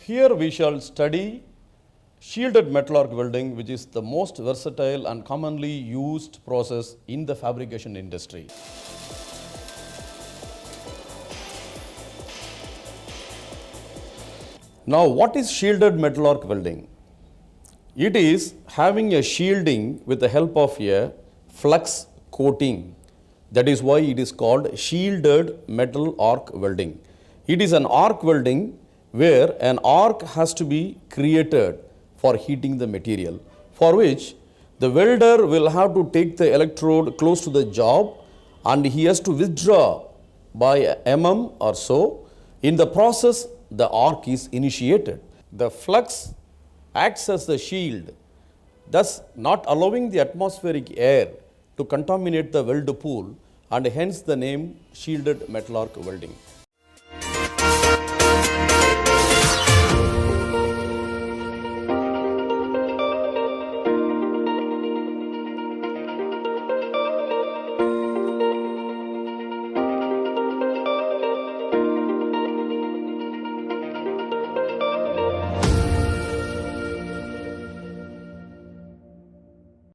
Here we shall study shielded metal arc welding, which is the most versatile and commonly used process in the fabrication industry. Now, what is shielded metal arc welding? It is having a shielding with the help of a flux coating. That is why it is called shielded metal arc welding. It is an arc welding where an arc has to be created for heating the material, for which the welder will have to take the electrode close to the job and he has to withdraw by mm or so. In the process, the arc is initiated. The flux acts as the shield, thus not allowing the atmospheric air to contaminate the weld pool, and hence the name shielded metal arc welding.